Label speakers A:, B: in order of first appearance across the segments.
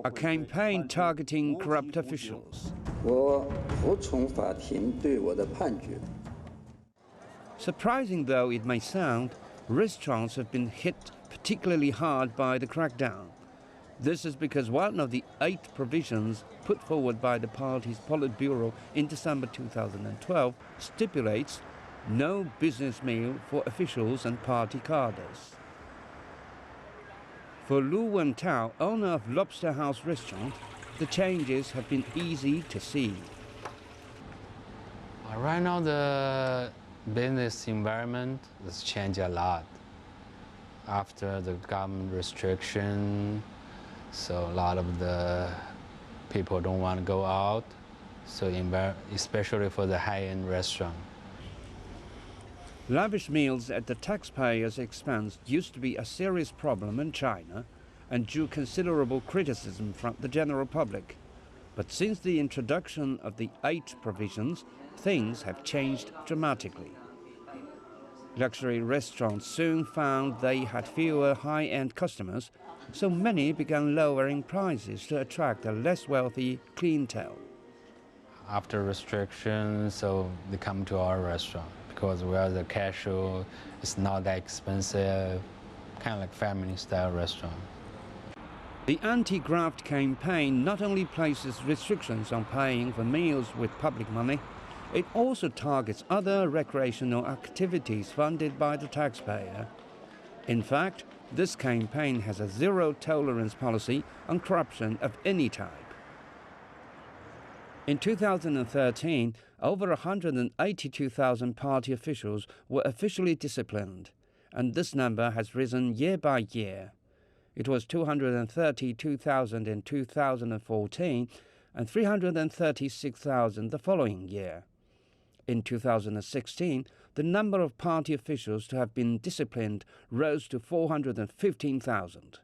A: a campaign targeting corrupt officials. Surprising though it may sound, restaurants have been hit particularly hard by the crackdown. This is because one of the 8 provisions put forward by the party's Politburo in December 2012 stipulates no business meal for officials and party cadres. For Lu Wentao, owner of Lobster House restaurant, the changes have been easy to see.
B: Right now the business environment has changed a lot after the government restriction. So a lot of the people don't want to go out, so especially for the high-end restaurant.
A: Lavish meals at the taxpayers' expense used to be a serious problem in China and drew considerable criticism from the general public. But since the introduction of the 8 provisions, things have changed dramatically. Luxury restaurants soon found they had fewer high-end customers, so many began lowering prices to attract a less wealthy clientele.
B: After restrictions, so they come to our restaurant because we are the casual, it's not that expensive, kind of like family-style restaurant.
A: The anti-graft campaign not only places restrictions on paying for meals with public money, it also targets other recreational activities funded by the taxpayer. In fact, this campaign has a zero-tolerance policy on corruption of any type. In 2013, over 182,000 party officials were officially disciplined, and this number has risen year by year. It was 232,000 in 2014 and 336,000 the following year. In 2016, the number of party officials to have been disciplined rose to 415,000.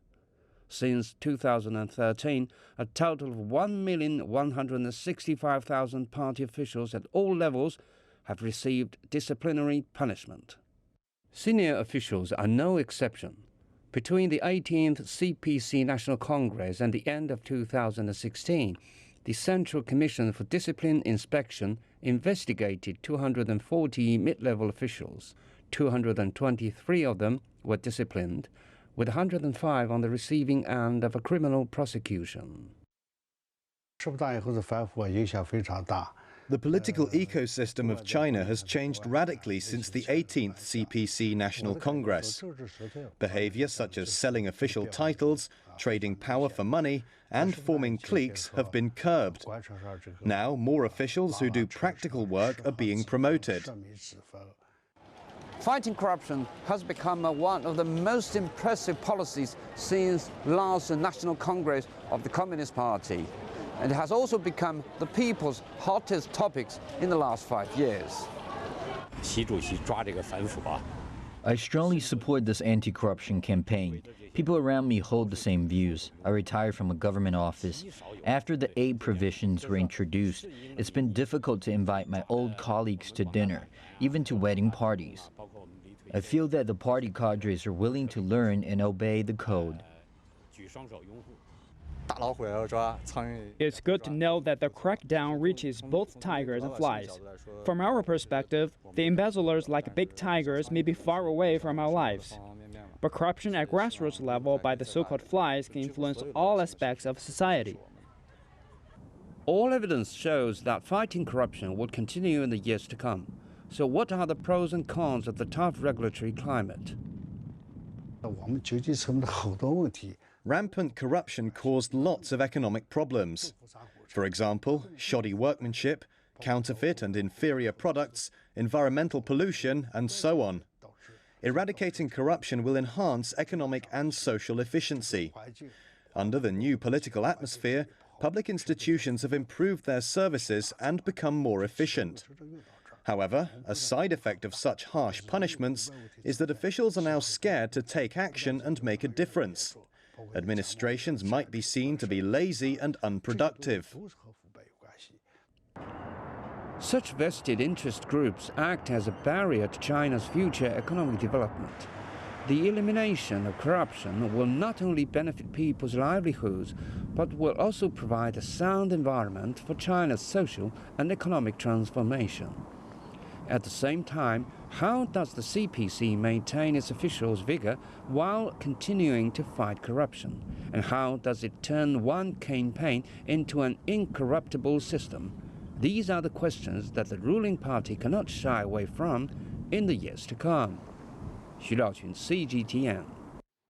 A: Since 2013, a total of 1,165,000 party officials at all levels have received disciplinary punishment. Senior officials are no exception. Between the 18th CPC National Congress and the end of 2016, the Central Commission for Discipline Inspection investigated 240 mid-level officials. 223 of them were disciplined, with 105 on the receiving end of a criminal prosecution.
C: The political ecosystem of China has changed radically since the 18th CPC National Congress. Behavior such as selling official titles, trading power for money, and forming cliques have been curbed. Now, more officials who do practical work are being promoted.
A: Fighting corruption has become one of the most impressive policies since last National Congress of the Communist Party. And it has also become the people's hottest topics in the last 5 years.
D: I strongly support this anti-corruption campaign. People around me hold the same views. I retired from a government office. After the 8 provisions were introduced, it's been difficult to invite my old colleagues to dinner, even to wedding parties. I feel that the party cadres are willing to learn and obey the code.
E: It's good to know that the crackdown reaches both tigers and flies. From our perspective, the embezzlers like big tigers may be far away from our lives. But corruption at grassroots level by the so-called flies can influence all aspects of society.
A: All evidence shows that fighting corruption will continue in the years to come. So what are the pros and cons of the tough regulatory climate?
C: Rampant corruption caused lots of economic problems. For example, shoddy workmanship, counterfeit and inferior products, environmental pollution, and so on. Eradicating corruption will enhance economic and social efficiency. Under the new political atmosphere, public institutions have improved their services and become more efficient. However, a side effect of such harsh punishments is that officials are now scared to take action and make a difference. Administrations might be seen to be lazy and unproductive.
A: Such vested interest groups act as a barrier to China's future economic development. The elimination of corruption will not only benefit people's livelihoods, but will also provide a sound environment for China's social and economic transformation. At the same time, how does the CPC maintain its officials' vigor while continuing to fight corruption? And how does it turn one campaign into an incorruptible system? These are the questions that the ruling party cannot shy away from in the years to come. Zhaoqun, CGTN.